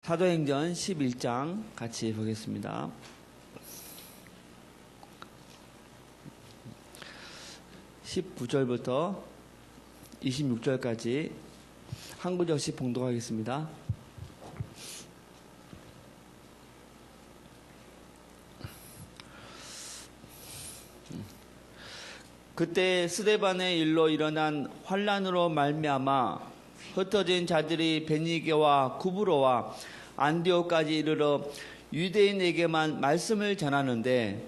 사도행전 11장 같이 보겠습니다. 19절부터 26절까지 한 구절씩 봉독하겠습니다. 그때 스데반의 일로 일어난 환난으로 말미암아 흩어진 자들이 베니게와 구브로와 안디옥까지 이르러 유대인에게만 말씀을 전하는데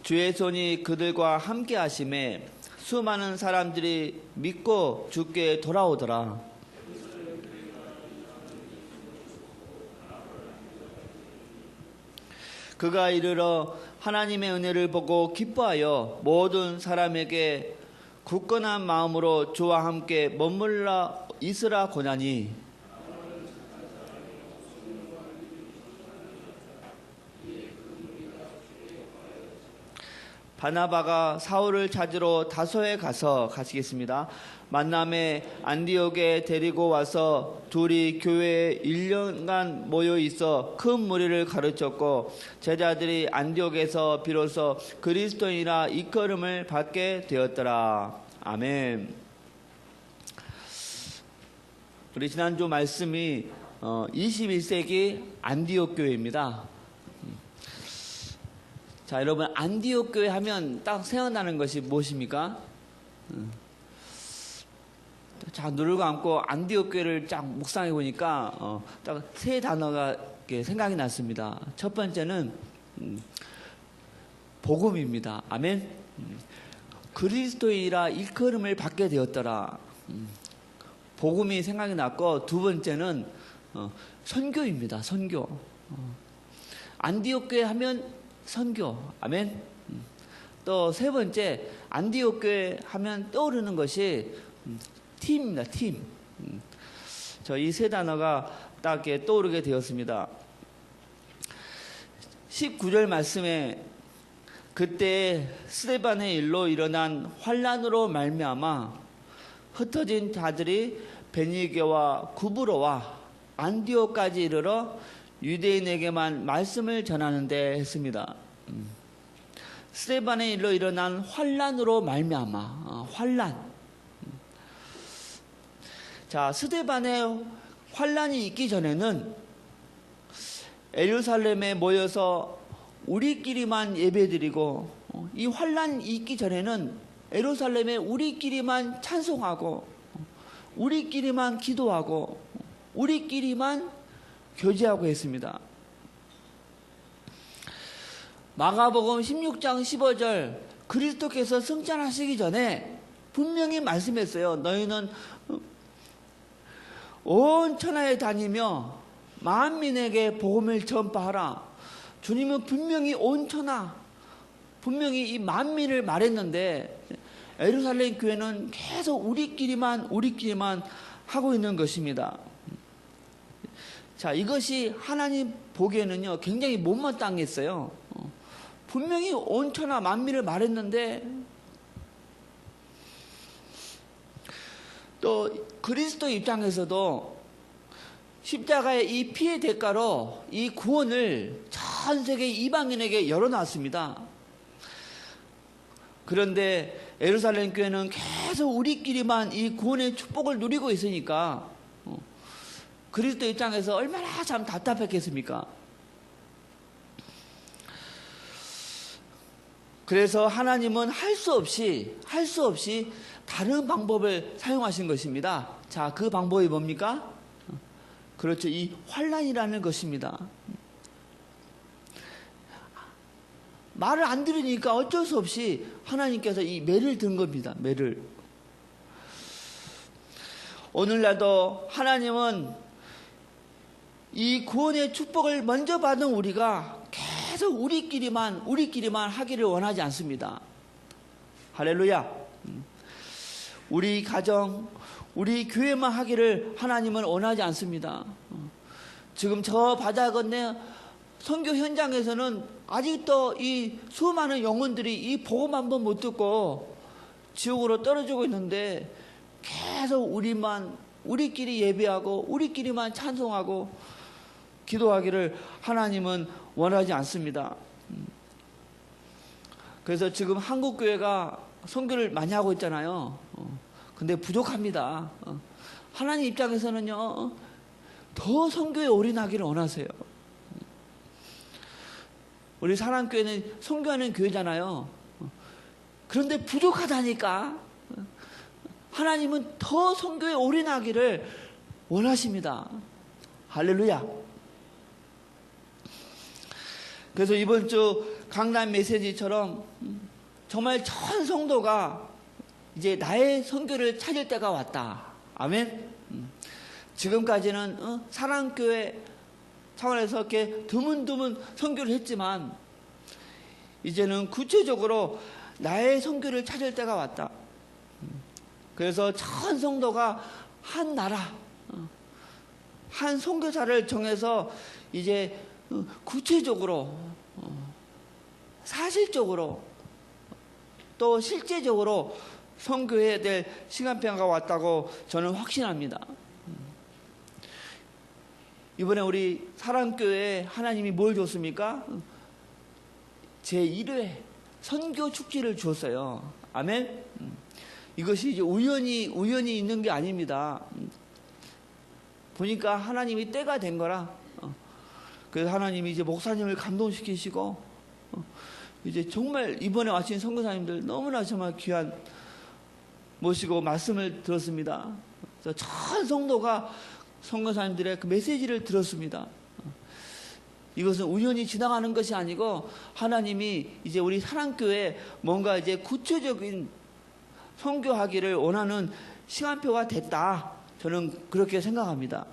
주의 손이 그들과 함께 하심에 수많은 사람들이 믿고 주께 돌아오더라. 그가 이르러 하나님의 은혜를 보고 기뻐하여 모든 사람에게 굳건한 마음으로 주와 함께 머물러 있으라 고나니 바나바가 사울을 찾으러 다소에 가시겠습니다. 만남에 안디옥에 데리고 와서 둘이 교회에 1년간 모여 있어 큰 무리를 가르쳤고 제자들이 안디옥에서 비로소 그리스도인이라 일컬음을 받게 되었더라. 아멘. 우리 지난주 말씀이 21세기 안디옥 교회입니다. 자, 여러분, 안디옥 교회 하면 딱 생각나는 것이 무엇입니까? 자, 눈을 감고 안디옥 교회를 쫙 묵상해 보니까 딱 세 단어가 생각이 났습니다. 첫 번째는 복음입니다. 아멘. 그리스도인이라 일컬음을 받게 되었더라. 복음이 생각이 났고, 두 번째는 선교입니다. 선교. 안디옥 교회 하면 선교. 아멘. 또 세 번째, 안디옥 교회 하면 떠오르는 것이 팀입니다. 팀. 저 이 세 단어가 딱 이렇게 떠오르게 되었습니다. 19절 말씀에 그때 스데반의 일로 일어난 환난으로 말미암아 흩어진 자들이 베니게와 구브로와 안디옥까지 이르러 유대인에게만 말씀을 전하는데 했습니다. 스데반의 일로 일어난 환난으로 말미암아 환난. 자, 스데반의 환난이 있기 전에는 예루살렘에 모여서 우리끼리만 예배드리고 이 환난이 있기 전에는 예루살렘에 우리끼리만 찬송하고 우리끼리만 기도하고 우리끼리만 교제하고 했습니다. 마가복음 16장 15절 그리스도께서 승천하시기 전에 분명히 말씀했어요. 너희는 온 천하에 다니며 만민에게 복음을 전파하라. 주님은 분명히 온 천하, 분명히 이 만민을 말했는데 예루살렘 교회는 계속 우리끼리만 하고 있는 것입니다. 자, 이것이 하나님 보기에는요 굉장히 못마땅했어요. 분명히 온 천하 만민을 말했는데 또 그리스도 입장에서도 십자가의 이 피의 대가로 이 구원을 전 세계 이방인에게 열어놨습니다. 그런데 예루살렘 교회는 계속 우리끼리만 이 구원의 축복을 누리고 있으니까 그리스도 입장에서 얼마나 참 답답했겠습니까? 그래서 하나님은 할 수 없이 다른 방법을 사용하신 것입니다. 자, 그 방법이 뭡니까? 그렇죠. 이 환난이라는 것입니다. 말을 안 들으니까 어쩔 수 없이 하나님께서 이 매를 든 겁니다. 매를. 오늘날도 하나님은 이 구원의 축복을 먼저 받은 우리가 계속 우리끼리만 하기를 원하지 않습니다. 할렐루야. 우리 가정, 우리 교회만 하기를 하나님은 원하지 않습니다. 지금 저 바다 건너 선교 현장에서는 아직도 이 수많은 영혼들이 이 복음 한 번 못 듣고 지옥으로 떨어지고 있는데 계속 우리끼리 예배하고 우리끼리만 찬송하고 기도하기를 하나님은 원하지 않습니다. 그래서 지금 한국교회가 선교를 많이 하고 있잖아요. 근데 부족합니다. 하나님 입장에서는요, 더 선교에 올인하기를 원하세요. 우리 사랑교회는 선교하는 교회잖아요. 그런데 부족하다니까 하나님은 더 선교에 올인하기를 원하십니다. 할렐루야. 그래서 이번 주 강단 메시지처럼 정말 전 성도가 이제 나의 선교를 찾을 때가 왔다. 아멘. 지금까지는 사랑교회 차원에서 이렇게 드문드문 선교를 했지만 이제는 구체적으로 나의 선교를 찾을 때가 왔다. 그래서 전 성도가 한 나라, 한 선교사를 정해서 이제 구체적으로, 사실적으로, 또 실제적으로 선교해야 될 시간표가 왔다고 저는 확신합니다. 이번에 우리 사랑교회에 하나님이 뭘 줬습니까? 제1회 선교 축제를 주었어요. 아멘. 이것이 이제 우연히 있는 게 아닙니다. 보니까 하나님이 때가 된 거라. 그래서 하나님이 이제 목사님을 감동시키시고 이제 정말 이번에 와신 선교사님들 너무나 정말 귀한 모시고 말씀을 들었습니다. 그래서 전 성도가 선교사님들의 그 메시지를 들었습니다. 이것은 우연히 지나가는 것이 아니고 하나님이 이제 우리 사랑교회에 뭔가 이제 구체적인 선교하기를 원하는 시간표가 됐다. 저는 그렇게 생각합니다.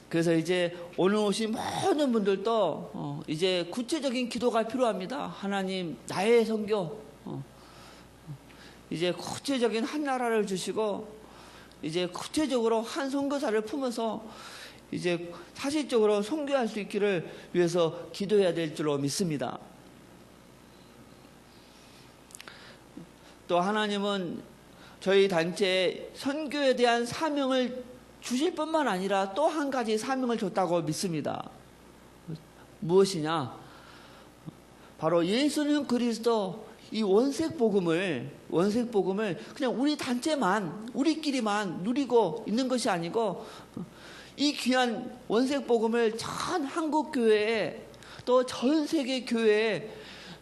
그래서 이제 오늘 오신 모든 분들도 이제 구체적인 기도가 필요합니다. 하나님, 나의 선교, 이제 구체적인 한 나라를 주시고 이제 구체적으로 한 선교사를 품어서 이제 사실적으로 선교할 수 있기를 위해서 기도해야 될 줄로 믿습니다. 또 하나님은 저희 단체에 선교에 대한 사명을 주실 뿐만 아니라 또 한 가지 사명을 줬다고 믿습니다. 무엇이냐? 바로 예수는 그리스도, 이 원색 복음을 그냥 우리 단체만, 우리끼리만 누리고 있는 것이 아니고 이 귀한 원색 복음을 전 한국 교회에 또 전 세계 교회에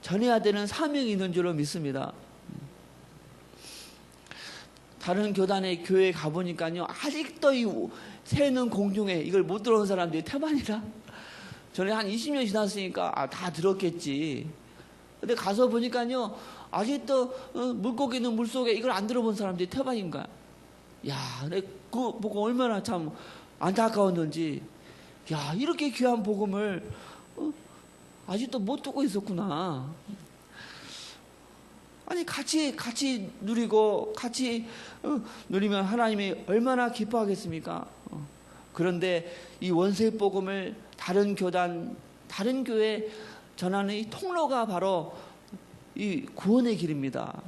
전해야 되는 사명이 있는 줄로 믿습니다. 다른 교단의 교회에 가보니까요, 아직도 이 새는 공중에 이걸 못 들어온 사람들이 태반이라. 저는 한 20년 지났으니까 다 들었겠지. 근데 가서 보니까요, 아직도 물고기는 물속에 이걸 안 들어본 사람들이 태반인 거야. 야, 내가 그거 보고 얼마나 참 안타까웠는지. 야, 이렇게 귀한 복음을 아직도 못 듣고 있었구나. 아니 같이 누리고 같이 누리면 하나님이 얼마나 기뻐하겠습니까? 그런데 이 원색 복음을 다른 교단, 다른 교회 전하는 이 통로가 바로 이 구원의 길입니다.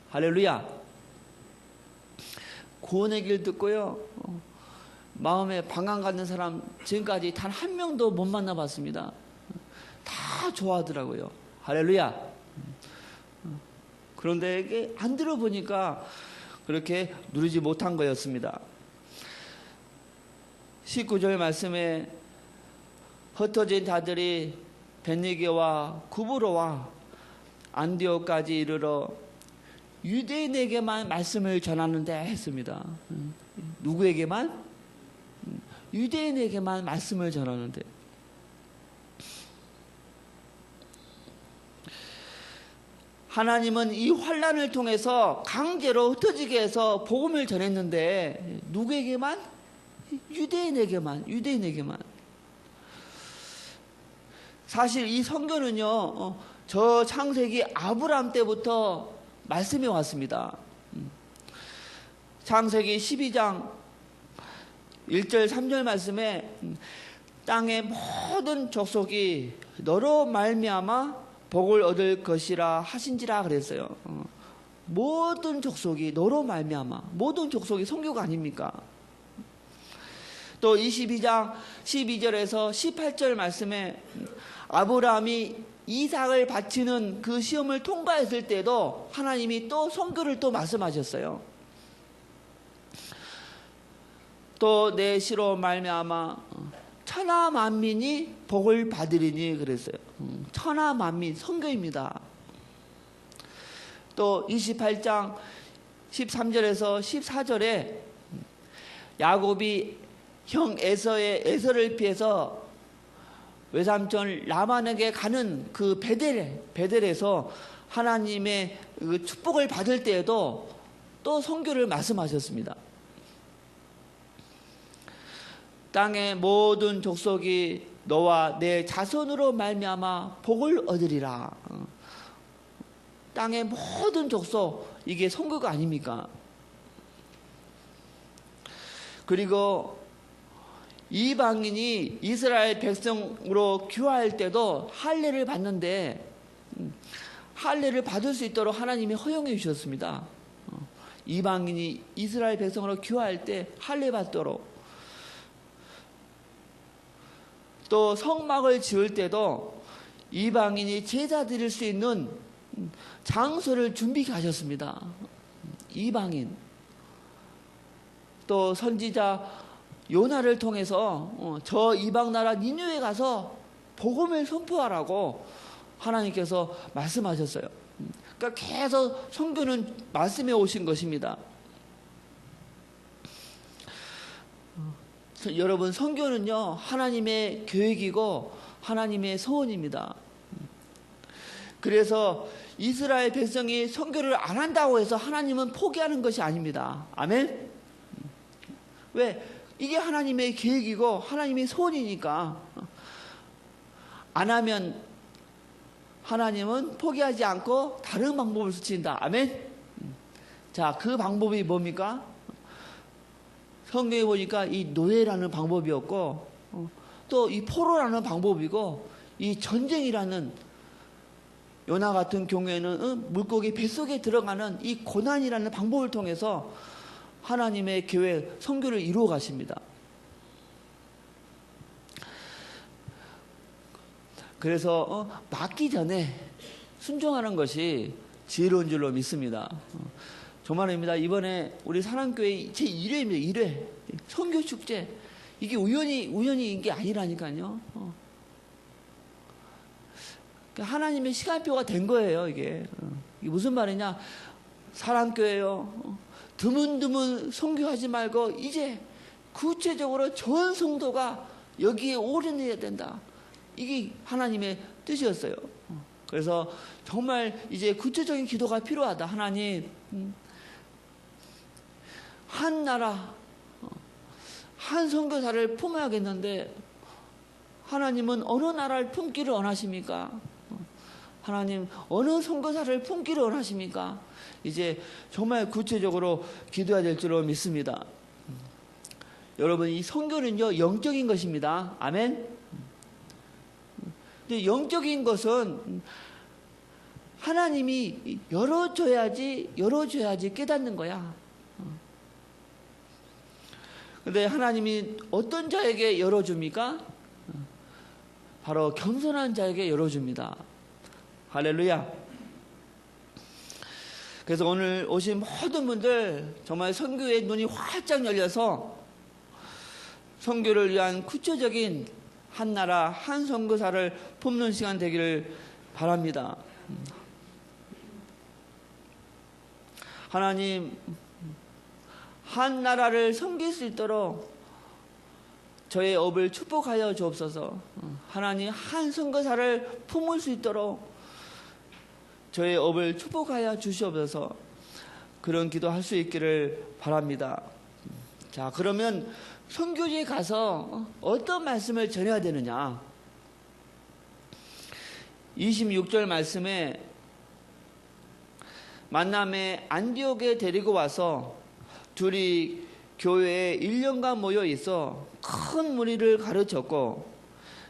할렐루야. 구원의 길 듣고요, 마음에 방황 갖는 사람 지금까지 단 한 명도 못 만나봤습니다. 다 좋아하더라고요. 할렐루야. 그런데 이게 안 들어보니까 그렇게 누리지 못한 거였습니다. 19절 말씀에 흩어진 자들이 베니게와 구브로와 안디옥까지 이르러 유대인에게만 말씀을 전하는데 했습니다. 누구에게만? 유대인에게만 말씀을 전하는데. 하나님은 이 환난을 통해서 강제로 흩어지게 해서 복음을 전했는데 누구에게만? 유대인에게만. 사실 이 선교는요, 저 창세기 아브라함 때부터 말씀이 왔습니다. 창세기 12장 1절 3절 말씀에 땅의 모든 족속이 너로 말미암아 복을 얻을 것이라 하신지라 그랬어요. 모든 족속이 너로 말미암아, 모든 족속이 선교가 아닙니까? 또 22장 12절에서 18절 말씀에 아브라함이 이삭을 바치는 그 시험을 통과했을 때도 하나님이 또 선교를 또 말씀하셨어요. 또 내 시로 말미암아 천하 만민이 복을 받으리니 그랬어요. 천하 만민, 선교입니다. 또 28장 13절에서 14절에 야곱이 형 에서를 피해서 외삼촌 라반에게 가는 그 베델에서 하나님의 그 축복을 받을 때에도 또 선교를 말씀하셨습니다. 땅의 모든 족속이 너와 내 자손으로 말미암아 복을 얻으리라. 땅의 모든 족속, 이게 선교가 아닙니까? 그리고 이방인이 이스라엘 백성으로 귀화할 때도 할례를 받는데 할례를 받을 수 있도록 하나님이 허용해 주셨습니다. 이방인이 이스라엘 백성으로 귀화할 때 할례 받도록. 또 성막을 지을 때도 이방인이 제사 드릴 수 있는 장소를 준비케 하셨습니다. 이방인. 또 선지자 요나를 통해서 저 이방 나라 니느웨에 가서 복음을 선포하라고 하나님께서 말씀하셨어요. 그러니까 계속 선교는 말씀해 오신 것입니다. 여러분, 선교는요 하나님의 계획이고 하나님의 소원입니다. 그래서 이스라엘 백성이 선교를 안 한다고 해서 하나님은 포기하는 것이 아닙니다. 아멘? 왜? 이게 하나님의 계획이고 하나님의 소원이니까. 안 하면 하나님은 포기하지 않고 다른 방법을 쓰신다. 아멘? 자, 그 방법이 뭡니까? 성경에 보니까 이 노예라는 방법이었고, 또 이 포로라는 방법이고, 이 전쟁이라는, 요나 같은 경우에는 물고기 뱃속에 들어가는 이 고난이라는 방법을 통해서 하나님의 계획, 선교를 이루어 가십니다. 그래서 맞기 전에 순종하는 것이 지혜로운 줄로 믿습니다. 정말입니다. 이번에 우리 사랑교회 제1회입니다. 1회 선교 축제. 이게 우연인 게 아니라니까요. 하나님의 시간표가 된 거예요. 이게 무슨 말이냐? 사랑교회요. 드문드문 선교하지 말고 이제 구체적으로 전 성도가 여기에 올인해야 된다. 이게 하나님의 뜻이었어요. 그래서 정말 이제 구체적인 기도가 필요하다. 하나님, 한 나라, 한 선교사를 품어야겠는데 하나님은 어느 나라를 품기를 원하십니까? 하나님, 어느 선교사를 품기를 원하십니까? 이제 정말 구체적으로 기도해야 될 줄로 믿습니다. 여러분, 이 선교는요 영적인 것입니다. 아멘. 근데 영적인 것은 하나님이 열어줘야지 깨닫는 거야. 근데 하나님이 어떤 자에게 열어줍니까? 바로 겸손한 자에게 열어줍니다. 할렐루야. 그래서 오늘 오신 모든 분들 정말 선교의 눈이 활짝 열려서 선교를 위한 구체적인 한 나라 한 선교사를 품는 시간 되기를 바랍니다. 하나님, 한 나라를 섬길 수 있도록 저의 업을 축복하여 주옵소서. 하나님, 한 선교사를 품을 수 있도록 저의 업을 축복하여 주시옵소서. 그런 기도할 수 있기를 바랍니다. 자, 그러면 선교지에 가서 어떤 말씀을 전해야 되느냐? 26절 말씀에 만남에 안디옥에 데리고 와서 둘이 교회에 1년간 모여 있어 큰 무리를 가르쳤고,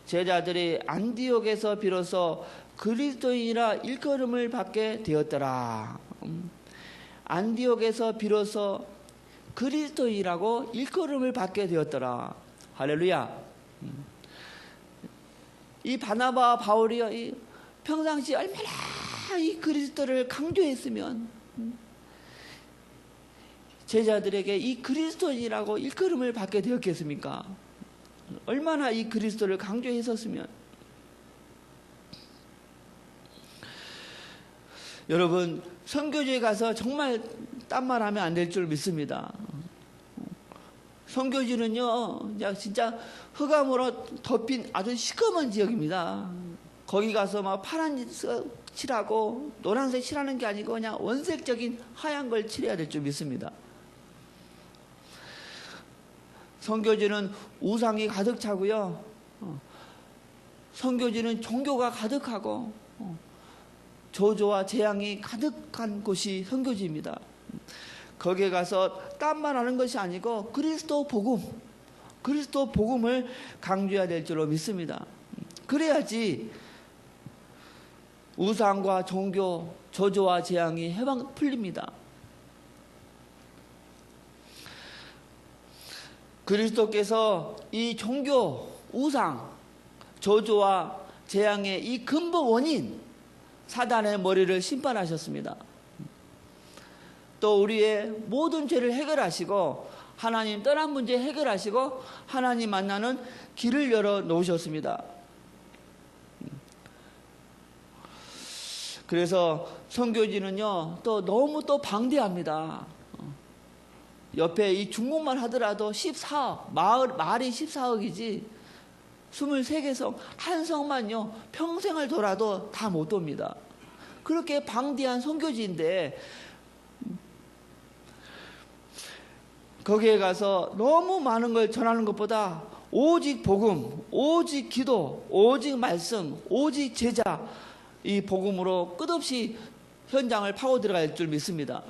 제자들이 안디옥에서 비로소 그리스도인이라 일컬음을 받게 되었더라. 안디옥에서 비로소 그리스도인이라고 일컬음을 받게 되었더라. 할렐루야. 이 바나바와 바울이 평상시 얼마나 이 그리스도를 강조했으면 제자들에게 이 그리스도인이라고 일컬음을 받게 되었겠습니까? 얼마나 이 그리스도를 강조했었으면. 여러분, 선교지에 가서 정말 딴말 하면 안 될 줄 믿습니다. 선교지는요, 진짜 흑암으로 덮인 아주 시커먼 지역입니다. 거기 가서 막 파란 칠하고 노란색 칠하는 게 아니고 그냥 원색적인 하얀 걸 칠해야 될 줄 믿습니다. 선교지는 우상이 가득 차고요. 선교지는 종교가 가득하고 저주와 재앙이 가득한 곳이 선교지입니다. 거기에 가서 딴말 하는 것이 아니고 그리스도 복음을 강조해야 될 줄로 믿습니다. 그래야지 우상과 종교, 저주와 재앙이 풀립니다. 그리스도께서 이 종교, 우상, 저주와 재앙의 이 근본 원인, 사단의 머리를 심판하셨습니다. 또 우리의 모든 죄를 해결하시고 하나님 떠난 문제 해결하시고 하나님 만나는 길을 열어 놓으셨습니다. 그래서 선교지는요, 또 너무 또 방대합니다. 옆에 이 중국만 하더라도 14억, 말이 14억이지 23개 성, 한 성만요 평생을 돌아도 다 못 돕니다. 그렇게 방대한 선교지인데 거기에 가서 너무 많은 걸 전하는 것보다 오직 복음, 오직 기도, 오직 말씀, 오직 제자, 이 복음으로 끝없이 현장을 파고 들어갈 줄 믿습니다.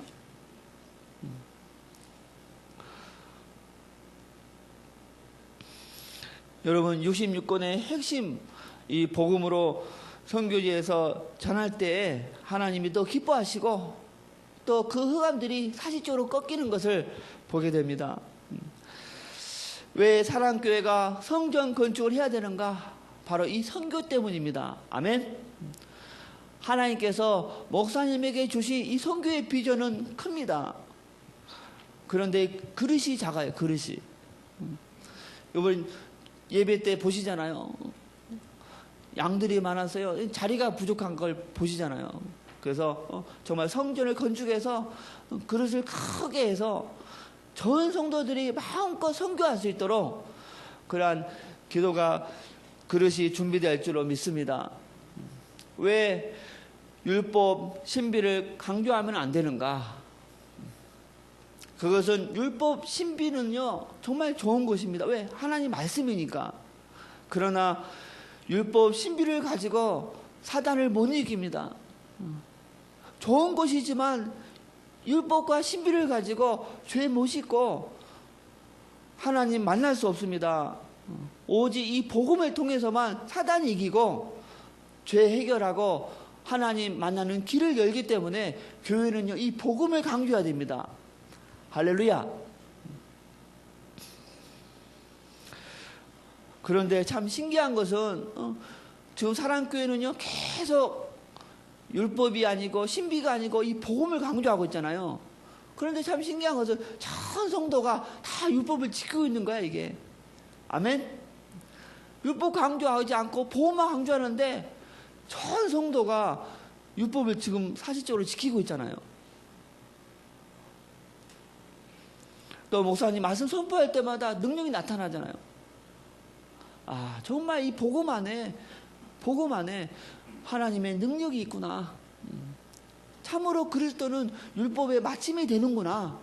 여러분, 66권의 핵심 이 복음으로 선교지에서 전할 때 하나님이 또 기뻐하시고 또 그 흑암들이 사실적으로 꺾이는 것을 보게 됩니다. 왜 사랑교회가 성전 건축을 해야 되는가? 바로 이 선교 때문입니다. 아멘. 하나님께서 목사님에게 주신 이 선교의 비전은 큽니다. 그런데 그릇이 작아요. 그릇이. 이번 예배 때 보시잖아요. 양들이 많아서요. 자리가 부족한 걸 보시잖아요. 그래서 정말 성전을 건축해서 그릇을 크게 해서 전 성도들이 마음껏 선교할 수 있도록 그러한 기도가 그릇이 준비될 줄로 믿습니다. 왜 율법 신비를 강조하면 안 되는가? 그것은 율법 신비는요 정말 좋은 것입니다. 왜? 하나님 말씀이니까. 그러나 율법 신비를 가지고 사단을 못 이깁니다. 좋은 것이지만 율법과 신비를 가지고 죄 못 씻고 하나님 만날 수 없습니다. 오직 이 복음을 통해서만 사단이 이기고 죄 해결하고 하나님 만나는 길을 열기 때문에 교회는요 이 복음을 강조해야 됩니다. 할렐루야. 그런데 참 신기한 것은 지금 사랑교회는요 계속 율법이 아니고 신비가 아니고 이 복음을 강조하고 있잖아요. 그런데 참 신기한 것은 전 성도가 다 율법을 지키고 있는 거야 이게. 아멘. 율법 강조하지 않고 복음만 강조하는데 전 성도가 율법을 지금 사실적으로 지키고 있잖아요. 또 목사님 말씀 선포할 때마다 능력이 나타나잖아요. 아, 정말 이 복음 안에 하나님의 능력이 있구나. 참으로 그리스도는 율법의 마침이 되는구나.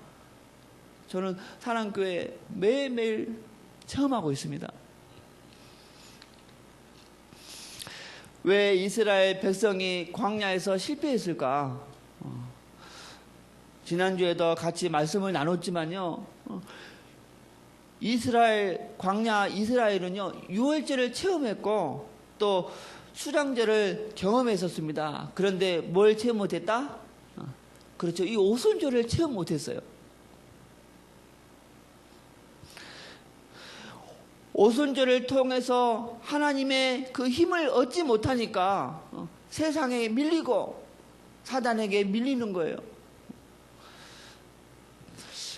저는 사랑교회 매일매일 체험하고 있습니다. 왜 이스라엘 백성이 광야에서 실패했을까? 지난주에도 같이 말씀을 나눴지만요. 광야 이스라엘은요, 유월절을 체험했고, 또 수장절을 경험했었습니다. 그런데 뭘 체험 못했다? 그렇죠. 이 오순절을 체험 못했어요. 오순절을 통해서 하나님의 그 힘을 얻지 못하니까 세상에 밀리고 사단에게 밀리는 거예요.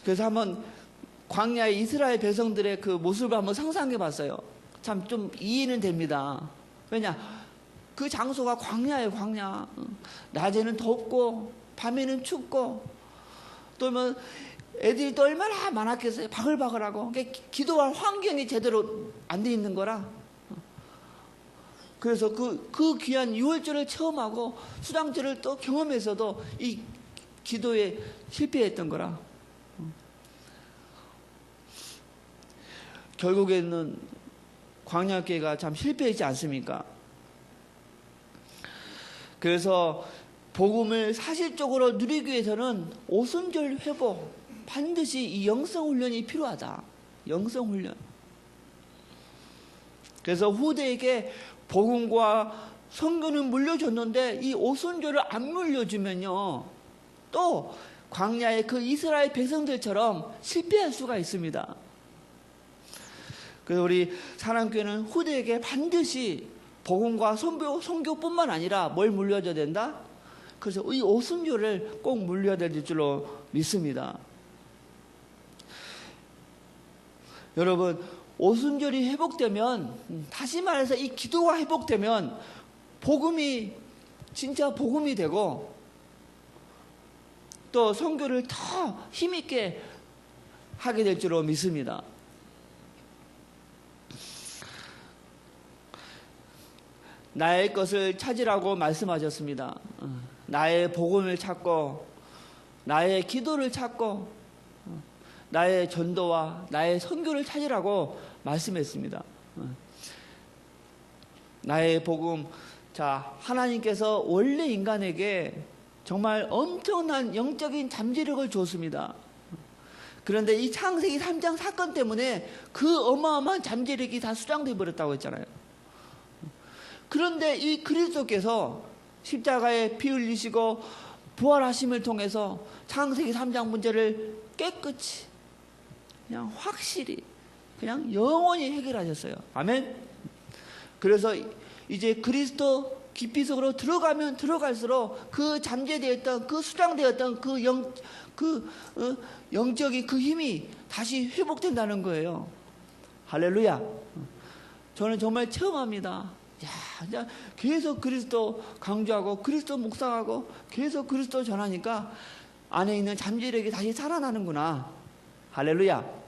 그래서 한번 광야의 이스라엘 백성들의 그 모습을 한번 상상해 봤어요. 참 좀 이해는 됩니다. 왜냐? 그 장소가 광야예요, 광야. 낮에는 덥고 밤에는 춥고 또 뭐 애들이 또 얼마나 많았겠어요. 바글바글하고. 기도할 환경이 제대로 안 돼 있는 거라. 그래서 그 귀한 유월절을 체험하고 수장절을 또 경험해서도 이 기도에 실패했던 거라. 결국에는 광야교회가 참 실패했지 않습니까? 그래서 복음을 사실적으로 누리기 위해서는 오순절 회복, 반드시 이 영성훈련이 필요하다. 영성훈련. 그래서 후대에게 복음과 성경은 물려줬는데 이 오순절을 안 물려주면요, 또 광야의 그 이스라엘 백성들처럼 실패할 수가 있습니다. 그래서 우리 사랑교회는 후대에게 반드시 복음과 선교뿐만 아니라 뭘 물려줘야 된다? 그래서 이 오순절을 꼭 물려야 될 줄로 믿습니다. 여러분, 오순절이 회복되면, 다시 말해서 이 기도가 회복되면 복음이 진짜 복음이 되고 또 선교를 더 힘있게 하게 될 줄로 믿습니다. 나의 것을 찾으라고 말씀하셨습니다. 나의 복음을 찾고 나의 기도를 찾고 나의 전도와 나의 선교를 찾으라고 말씀했습니다. 나의 복음. 자, 하나님께서 원래 인간에게 정말 엄청난 영적인 잠재력을 줬습니다. 그런데 이 창세기 3장 사건 때문에 그 어마어마한 잠재력이 다 수장되어 버렸다고 했잖아요. 그런데 이 그리스도께서 십자가에 피 흘리시고 부활하심을 통해서 창세기 3장 문제를 깨끗이 그냥 확실히 그냥 영원히 해결하셨어요. 아멘. 그래서 이제 그리스도 깊이 속으로 들어가면 들어갈수록 그 잠재되었던 그 수장되었던 영적인 그 힘이 다시 회복된다는 거예요. 할렐루야. 저는 정말 체험합니다. 야, 계속 그리스도 강조하고 그리스도 묵상하고 계속 그리스도 전하니까 안에 있는 잠재력이 다시 살아나는구나. 할렐루야.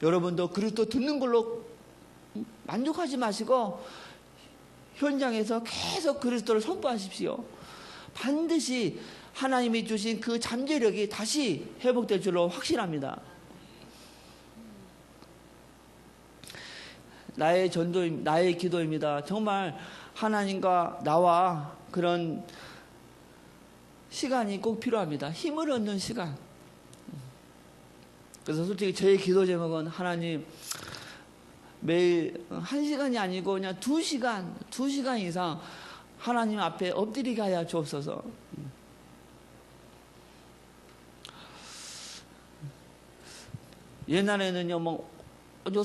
여러분도 그리스도 듣는 걸로 만족하지 마시고 현장에서 계속 그리스도를 선포하십시오. 반드시 하나님이 주신 그 잠재력이 다시 회복될 줄로 확신합니다. 나의 전도, 나의 기도입니다. 정말 하나님과 나와 그런 시간이 꼭 필요합니다. 힘을 얻는 시간. 그래서 솔직히 저의 기도 제목은 하나님 매일 1시간이 아니고 그냥 2시간 이상 하나님 앞에 엎드리게 하여 주옵소서. 옛날에는요,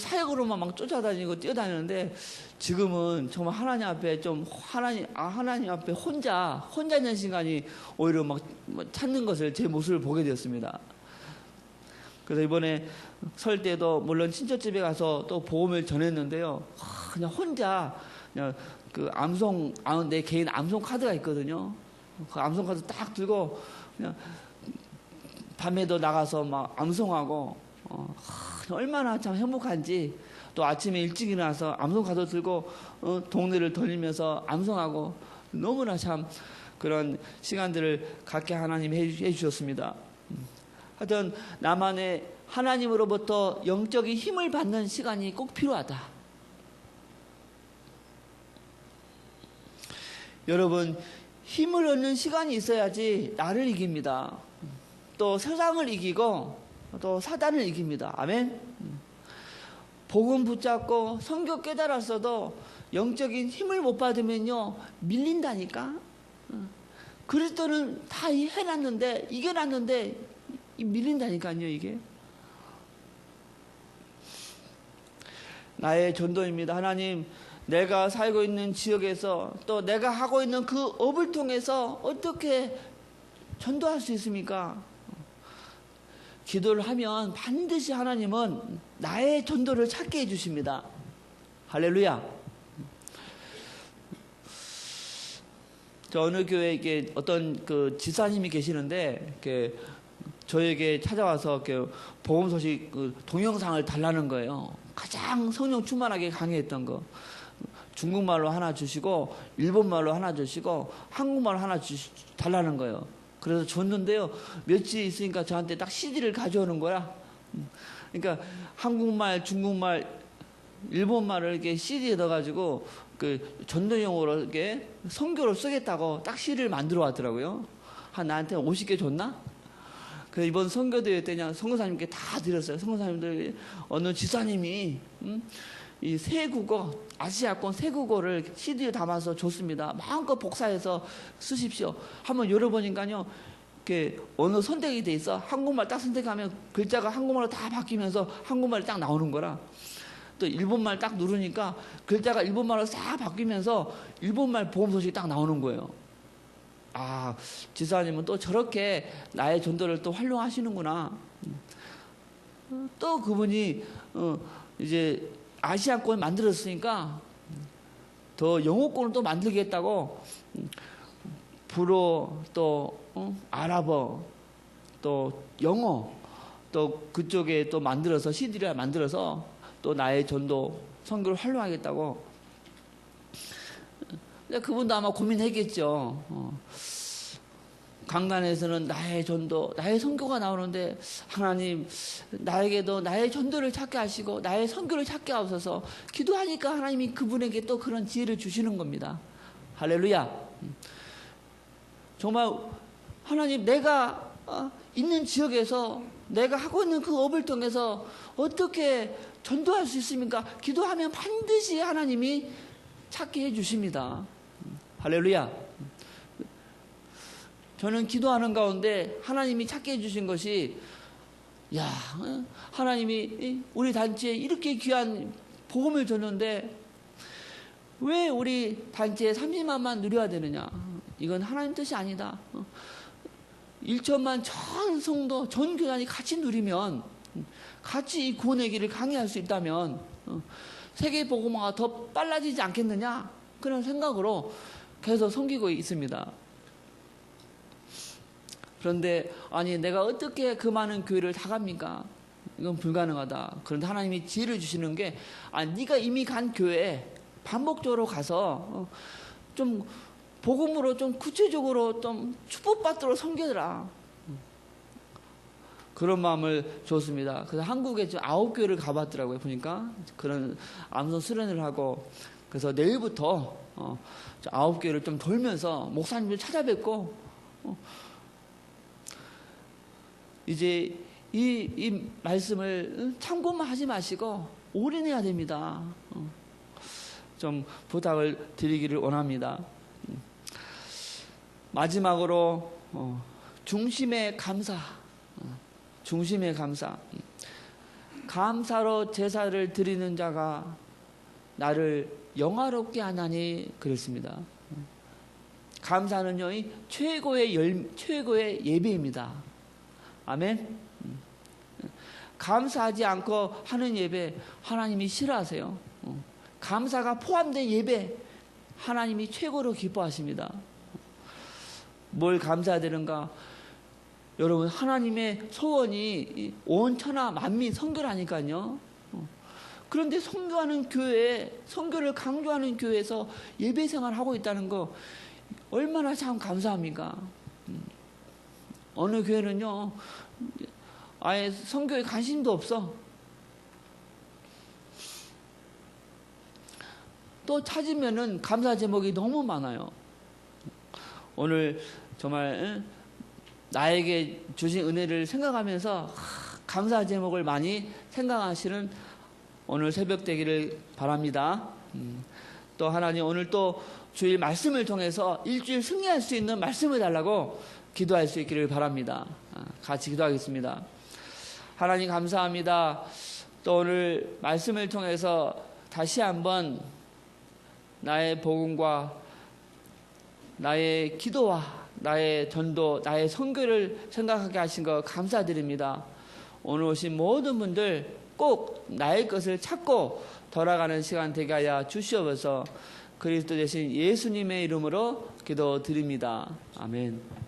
사역으로만 막 쫓아다니고 뛰어다니는데 지금은 정말 하나님 앞에 하나님 앞에 혼자 있는 시간이 오히려 막 찾는 것을 제 모습을 보게 되었습니다. 그래서 이번에 설 때도 물론 친척집에 가서 또 복음을 전했는데요. 그냥 혼자 그냥 그 내 개인 암송 카드가 있거든요. 그 암송 카드 딱 들고 그냥 밤에도 나가서 막 암송하고 얼마나 참 행복한지. 또 아침에 일찍 일어나서 암송 카드 들고 동네를 돌리면서 암송하고 너무나 참 그런 시간들을 갖게 하나님이 해주셨습니다. 하여튼 나만의 하나님으로부터 영적인 힘을 받는 시간이 꼭 필요하다. 여러분, 힘을 얻는 시간이 있어야지 나를 이깁니다. 또 세상을 이기고 또 사단을 이깁니다. 아멘. 복음 붙잡고 성경 깨달았어도 영적인 힘을 못 받으면요 밀린다니까. 그리스도는 다 해놨는데, 이겨놨는데 밀린다니까요. 이게 나의 전도입니다. 하나님, 내가 살고 있는 지역에서 또 내가 하고 있는 그 업을 통해서 어떻게 전도할 수 있습니까? 기도를 하면 반드시 하나님은 나의 전도를 찾게 해주십니다. 할렐루야. 저 어느 교회에 이렇게 어떤 그 지사님이 계시는데, 이렇게 저에게 찾아와서 이렇게 복음 소식 그 동영상을 달라는 거예요. 가장 성령 충만하게 강의했던 거. 중국말로 하나 주시고, 일본말로 하나 주시고, 한국말로 하나 달라는 거예요. 그래서 줬는데요, 며칠 있으니까 저한테 딱 CD를 가져오는 거야. 그러니까 한국말, 중국말, 일본말을 이렇게 CD에 넣어가지고 그 전도용으로 이렇게 선교를 쓰겠다고 딱 CD를 만들어 왔더라고요. 나한테 50개 줬나? 그래서 이번 선교대회 때 그냥 선교사님께 다 드렸어요. 선교사님들 어느 지사님이 이 새 국어, 아시아권 새 국어를 CD에 담아서 줬습니다. 마음껏 복사해서 쓰십시오. 한번 열어보니까요, 이렇게 언어 선택이 돼 있어. 한국말 딱 선택하면 글자가 한국말로 다 바뀌면서 한국말이 딱 나오는 거라. 또 일본말 딱 누르니까 글자가 일본말로 싹 바뀌면서 일본말 복음 소식이 딱 나오는 거예요. 아, 지사님은 또 저렇게 나의 전도를 또 활용하시는구나. 또 그분이 이제 아시아권 만들었으니까 더 영어권을 또 만들겠다고 불어, 또 아랍어, 또 영어, 또 그쪽에 또 만들어서 CD를 만들어서 또 나의 전도 선교를 활용하겠다고. 그분도 아마 고민했겠죠. 강단에서는 나의 전도, 나의 선교가 나오는데 하나님, 나에게도 나의 전도를 찾게 하시고 나의 선교를 찾게 하옵소서. 기도하니까 하나님이 그분에게 또 그런 지혜를 주시는 겁니다. 할렐루야. 정말 하나님, 내가 있는 지역에서 내가 하고 있는 그 업을 통해서 어떻게 전도할 수 있습니까? 기도하면 반드시 하나님이 찾게 해주십니다. 할렐루야. 저는 기도하는 가운데 하나님이 찾게 해주신 것이, 야, 하나님이 우리 단체에 이렇게 귀한 복음을 줬는데 왜 우리 단체에 30만만 누려야 되느냐? 이건 하나님 뜻이 아니다. 1천만 전 성도, 전 교단이 같이 누리면, 같이 이 구원의 길을 강의할 수 있다면 세계 복음화가 더 빨라지지 않겠느냐? 그런 생각으로 계속 섬기고 있습니다. 그런데 아니, 내가 어떻게 그 많은 교회를 다 갑니까? 이건 불가능하다. 그런데 하나님이 지혜를 주시는 게, 네가 이미 간 교회에 반복적으로 가서 좀 복음으로 좀 구체적으로 좀 축복받도록 섬겨라. 그런 마음을 줬습니다. 그래서 한국에 지금 9교회를 가봤더라고요. 보니까 그런 암송 수련을 하고, 그래서 내일부터 9교회를 좀 돌면서 목사님들 찾아뵙고, 이제 이 말씀을 참고만 하지 마시고 올인해야 됩니다. 좀 부탁을 드리기를 원합니다. 마지막으로 중심의 감사. 중심의 감사. 감사로 제사를 드리는 자가 나를 영화롭게 하나니 그랬습니다. 감사는요, 최고의 예배입니다. 아멘. 감사하지 않고 하는 예배 하나님이 싫어하세요. 감사가 포함된 예배 하나님이 최고로 기뻐하십니다. 뭘 감사해야 되는가? 여러분, 하나님의 소원이 온 천하 만민 선교라니까요. 그런데 선교하는 교회에, 선교를 강조하는 교회에서 예배 생활하고 있다는 거 얼마나 참 감사합니까? 어느 교회는요, 아예 선교에 관심도 없어. 또 찾으면은 감사 제목이 너무 많아요. 오늘 정말 나에게 주신 은혜를 생각하면서 감사 제목을 많이 생각하시는 오늘 새벽 되기를 바랍니다. 또 하나님 오늘 또 주일 말씀을 통해서 일주일 승리할 수 있는 말씀을 달라고 기도할 수 있기를 바랍니다. 같이 기도하겠습니다. 하나님 감사합니다. 또 오늘 말씀을 통해서 다시 한번 나의 복음과 나의 기도와 나의 전도, 나의 선교를 생각하게 하신 것 감사드립니다. 오늘 오신 모든 분들 꼭 나의 것을 찾고 돌아가는 시간 되게 하여 주시옵소서. 그리스도 되신 예수님의 이름으로 기도드립니다. 아멘.